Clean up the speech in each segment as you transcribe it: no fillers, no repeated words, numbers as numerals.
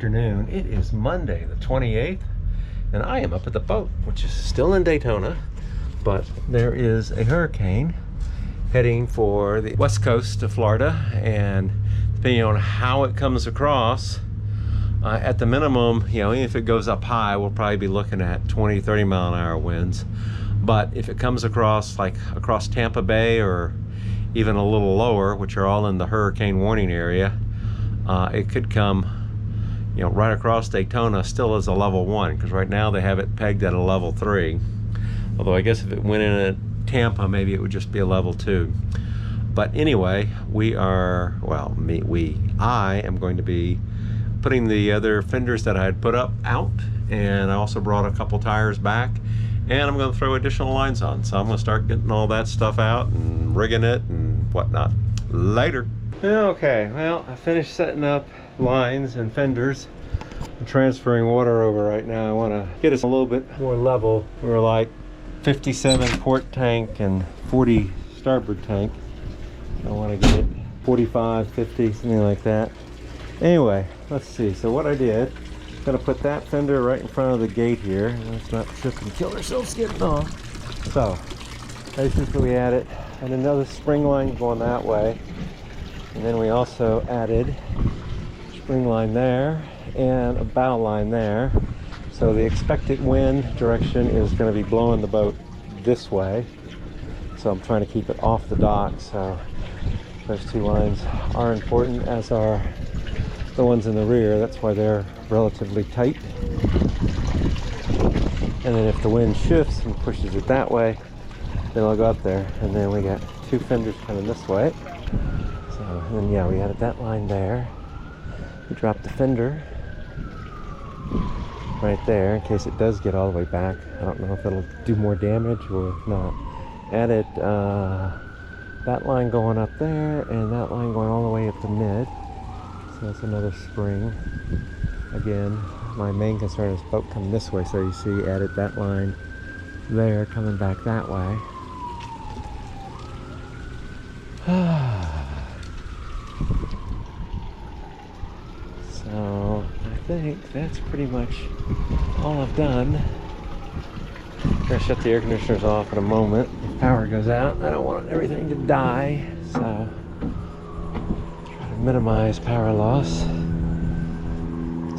afternoon. It is Monday the 28th, and I am up at the boat, which is still in Daytona, but there is a hurricane heading for the west coast of Florida, and depending on how it comes across, at the minimum, you know, even if it goes up high, we'll probably be looking at 20-30 mile an hour winds. But if it comes across, like across Tampa Bay or even a little lower, which are all in the hurricane warning area, it could come, you know, right across Daytona still as a level 1, because right now they have it pegged at a level 3. Although I guess if it went in at Tampa, maybe it would just be a level 2. But anyway, we are, well, I am going to be putting the other fenders that I had put up out, and I also brought a couple tires back, and I'm going to throw additional lines on. So I'm going to start getting all that stuff out and rigging it and whatnot later. Okay, well, I finished setting up lines and fenders. I'm transferring water over right now. I want to get us a little bit more level. We're like 57 port tank and 40 starboard tank. I want to get it 45, 50, something like that. Anyway, let's see. So what I did, I'm going to put that fender right in front of the gate here. Let's not trip and kill ourselves getting off. So, basically we added another spring line going that way. And then we also added a spring line there and a bow line there. So the expected wind direction is going to be blowing the boat this way. So I'm trying to keep it off the dock. So those two lines are important, as are the ones in the rear. That's why they're relatively tight. And then if the wind shifts and pushes it that way, then I'll go up there. And then we got two fenders coming this way. So, and then yeah, we added that line there. We dropped the fender right there in case it does get all the way back. I don't know if it'll do more damage or not. Added that line going up there and that line going all the way up to mid. So that's another spring. Again, my main concern is boat coming this way, so you see added that line there coming back that way. So I think that's pretty much all I've done. I'm gonna shut the air conditioners off in a moment. If power goes out, I don't want everything to die, so try to minimize power loss.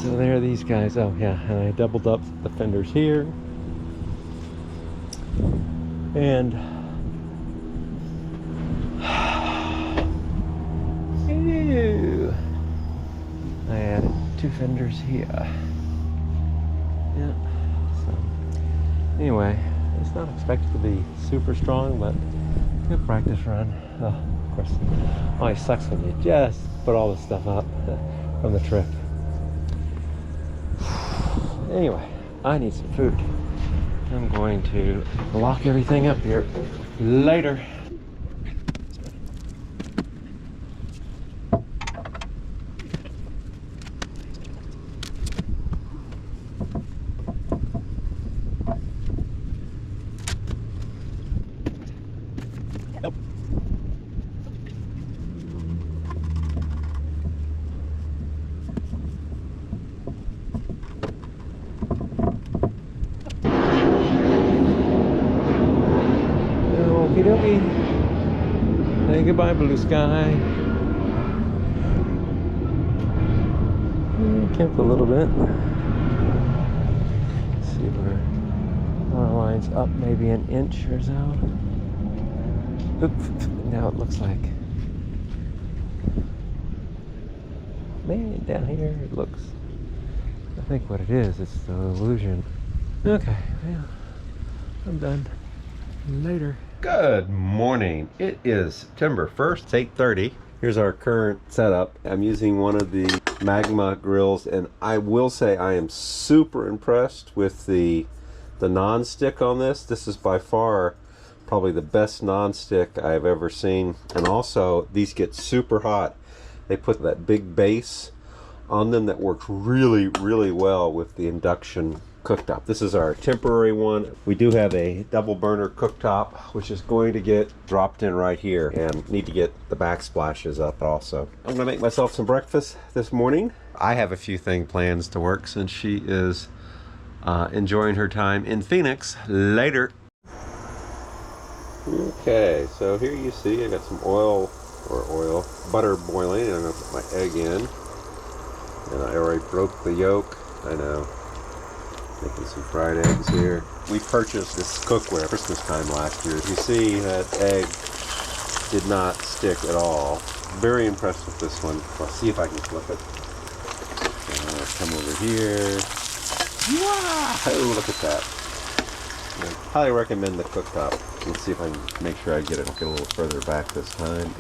So there are these guys. Oh yeah, and I doubled up the fenders here, and ew, I added two fenders here. Yeah. So anyway, it's not expected to be super strong, but good practice run. Oh, of course, always sucks when you just put all this stuff up from the trip. Anyway, I need some food. I'm going to lock everything up here. Later. Say goodbye, blue sky. Camp a little bit. Let's see where our line's up maybe an inch or so. Oops. Now it looks like, man, down here it looks, I think what it is, it's the illusion. Okay, well, I'm done. Later. Good morning. It is September 1st, it's 8:30. Here's our current setup. I'm using one of the Magma grills, and I will say I am super impressed with the non-stick on this. This is by far probably the best non-stick I've ever seen. And also, these get super hot. They put that big base on them that works really, really well with the induction cooktop. This is our temporary one. We do have a double burner cooktop, which is going to get dropped in right here, and need to get the backsplashes up also. I'm gonna make myself some breakfast this morning. I have a few plans to work since she is enjoying her time in Phoenix. Later. Okay, so here you see I got some butter boiling, and I'm gonna put my egg in. And I already broke the yolk. I know. Making some fried eggs here. We purchased this cookware Christmas time last year. You see that egg did not stick at all. Very impressed with this one. I'll see if I can flip it. Come over here. Wow! Oh, look at that. I highly recommend the cooktop. Let's see if I can make sure I get a little further back this time.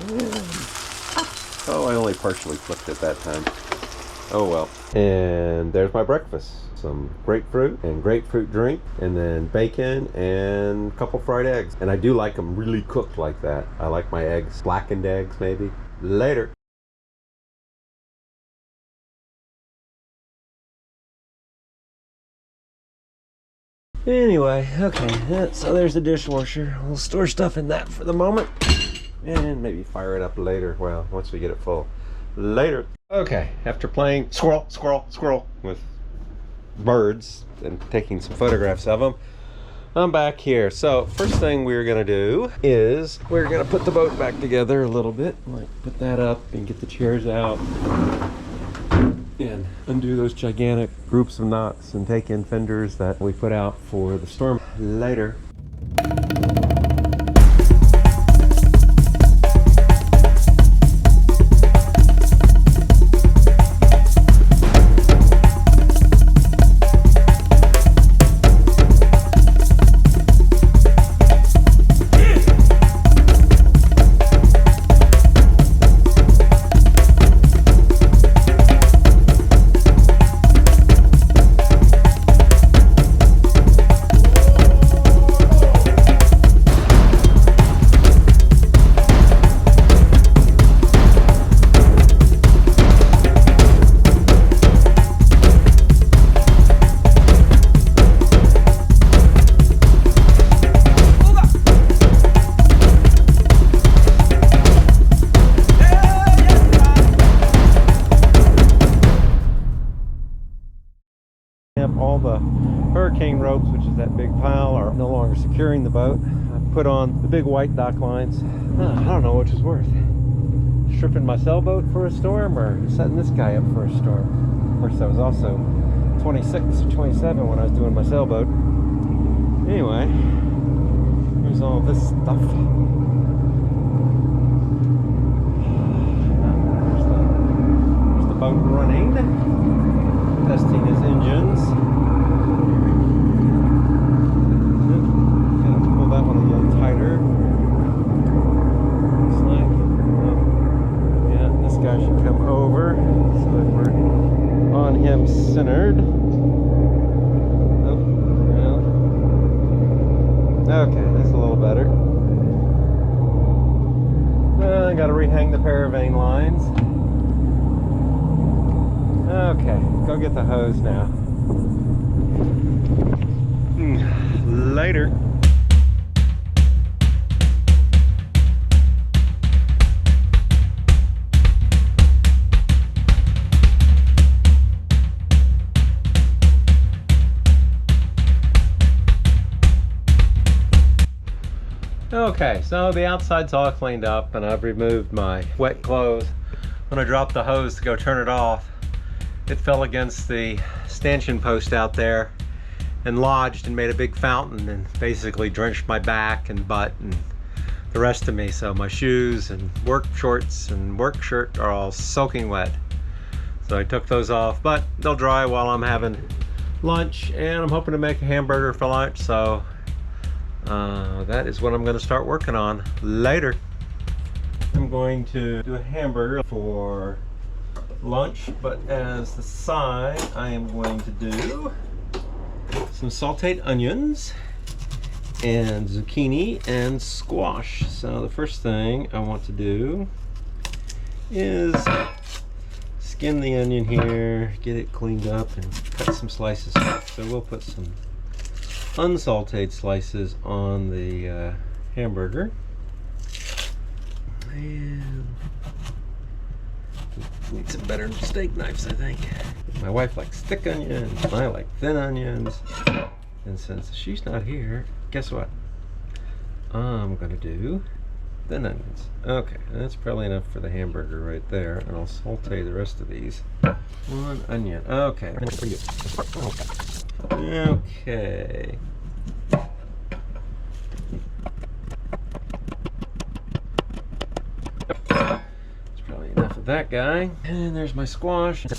Oh, I only partially flipped it that time. Oh well. And there's my breakfast. Some grapefruit and grapefruit drink, and then bacon and a couple fried eggs. And I do like them really cooked like that. I like my eggs, blackened eggs maybe. Later. Anyway, okay, so there's the dishwasher. We'll store stuff in that for the moment, and maybe fire it up later. Well, once we get it full. Later. Okay, after playing squirrel with birds and taking some photographs of them, I'm back here. So first thing we're gonna do is we're gonna put the boat back together a little bit. Like put that up and get the chairs out and undo those gigantic groups of knots and take in fenders that we put out for the storm. Later. All the hurricane ropes, which is that big pile, are no longer securing the boat. I put on the big white dock lines. I don't know which is worse. Stripping my sailboat for a storm or setting this guy up for a storm. Of course, I was also 26 or 27 when I was doing my sailboat. Anyway, here's all this stuff. There's the boat running. Testing his engines. Gotta pull that one a little tighter. Looks like. Yeah, this guy should come over so that we're on him centered. Oh, yeah. Okay, that's a little better. I gotta rehang the paravein lines. Okay, go get the hose now. Later. Okay, so the outside's all cleaned up and I've removed my wet clothes. When I dropped the hose to go turn it off, it fell against the stanchion post out there and lodged and made a big fountain and basically drenched my back and butt and the rest of me. So my shoes and work shorts and work shirt are all soaking wet. So I took those off, but they'll dry while I'm having lunch, and I'm hoping to make a hamburger for lunch. So that is what I'm going to start working on later. I'm going to do a hamburger for lunch, but as the side I am going to do some sauteed onions and zucchini and squash. So the first thing I want to do is skin the onion here, get it cleaned up, and cut some slices off. So we'll put some unsauteed slices on the hamburger. And need some better steak knives, I think. My wife likes thick onions, and I like thin onions. And since she's not here, guess what? I'm gonna do thin onions. Okay, that's probably enough for the hamburger right there, and I'll saute the rest of these. One onion. Okay. Okay. That's probably enough of that guy. And there's my squash. I've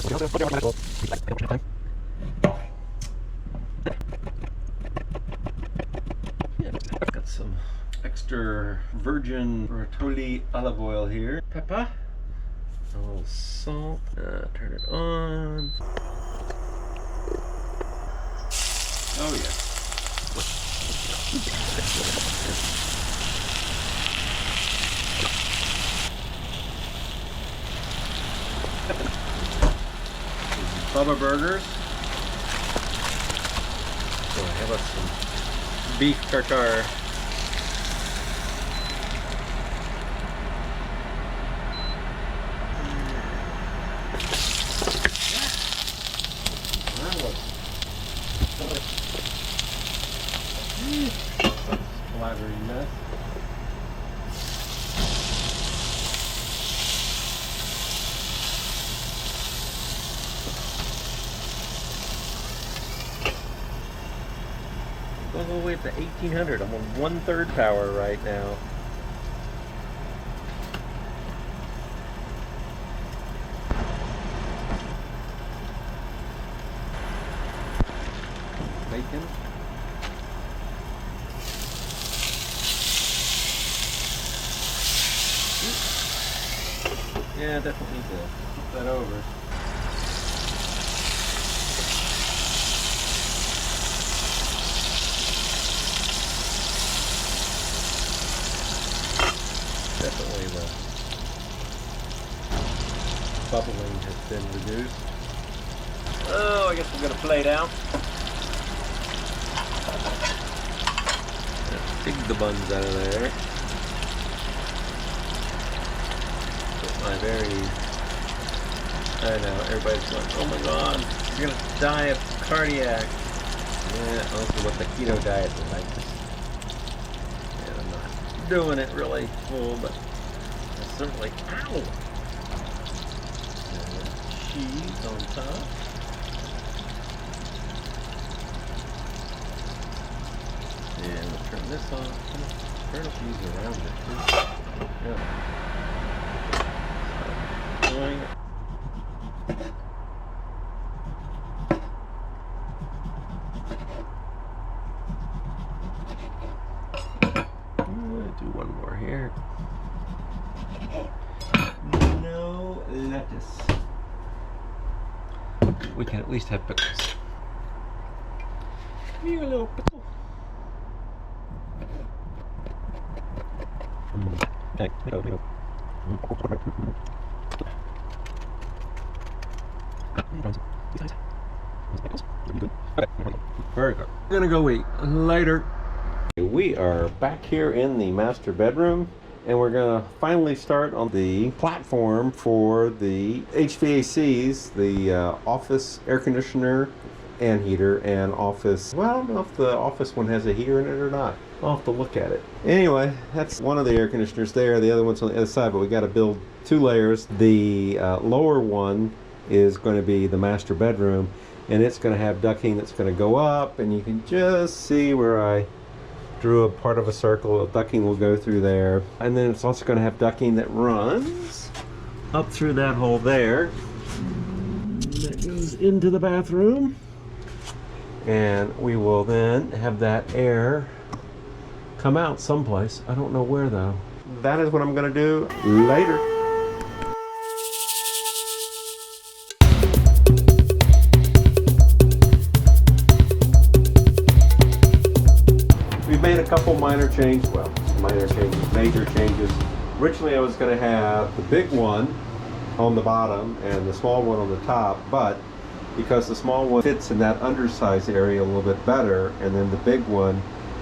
got some extra virgin Rotoli olive oil here. Pepper. A little salt. Turn it on. Oh yeah. Bubba burgers. So how about some beef tartare? Slathery mess. Go all the way up to 1800. I'm on 1/3 power right now. Bacon. Yeah, definitely need to flip that over. Definitely the bubbling has been reduced. Oh, I guess we're gonna plate out. Dig the buns out of there. My very, I know, everybody's going, oh my god, you're gonna die of cardiac. Yeah, also what the keto diet is like. And I'm not doing it really full, but it's certainly, ow! And cheese on top. And we'll turn this off. Turn the cheese around it too. Yeah. Do one more here. No lettuce. We can at least have pickles. Here, a little pickle. Okay. Very good. We're gonna go eat later. We are back here in the master bedroom, and we're gonna finally start on the platform for the HVACs, the office air conditioner and heater, and office, well, I don't know if the office one has a heater in it or not. I'll have to look at it. Anyway, that's one of the air conditioners there. The other one's on the other side, but we got to build 2 layers. The lower one is going to be the master bedroom, and it's going to have ducting that's going to go up, and you can just see where I drew a part of a circle. Ducting will go through there, and then it's also going to have ducting that runs up through that hole there. That goes into the bathroom, and we will then have that air come out someplace. I don't know where though. That is what I'm going to do later. We've made a couple minor changes, well, minor changes, major changes. Originally I was going to have the big one on the bottom and the small one on the top, but because the small one fits in that undersized area a little bit better, and then the big one,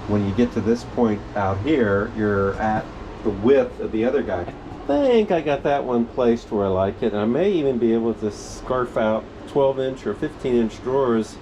when you get to this point out here, you're at the width of the other guy. I think I got that one placed where I like it, and I may even be able to scarf out 12-inch or 15-inch drawers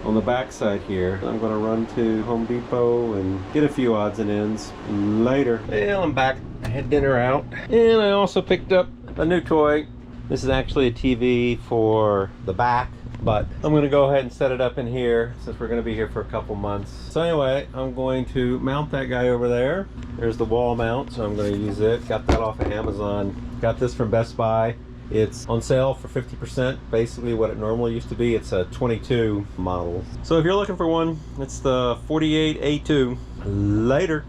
on the back side here. I'm going to run to Home Depot and get a few odds and ends later. Well, I'm back. I had dinner out, and I also picked up a new toy. This is actually a TV for the back, but I'm going to go ahead and set it up in here since we're going to be here for a couple months. So anyway, I'm going to mount that guy over there. There's the wall mount, so I'm going to use it. Got that off of Amazon. Got this from Best Buy. It's on sale for 50%, basically what it normally used to be. It's a 22 model. So if you're looking for one, it's the 48A2. Later.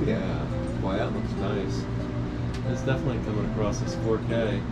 Yeah, wow, that looks nice. It's definitely coming across as 4K.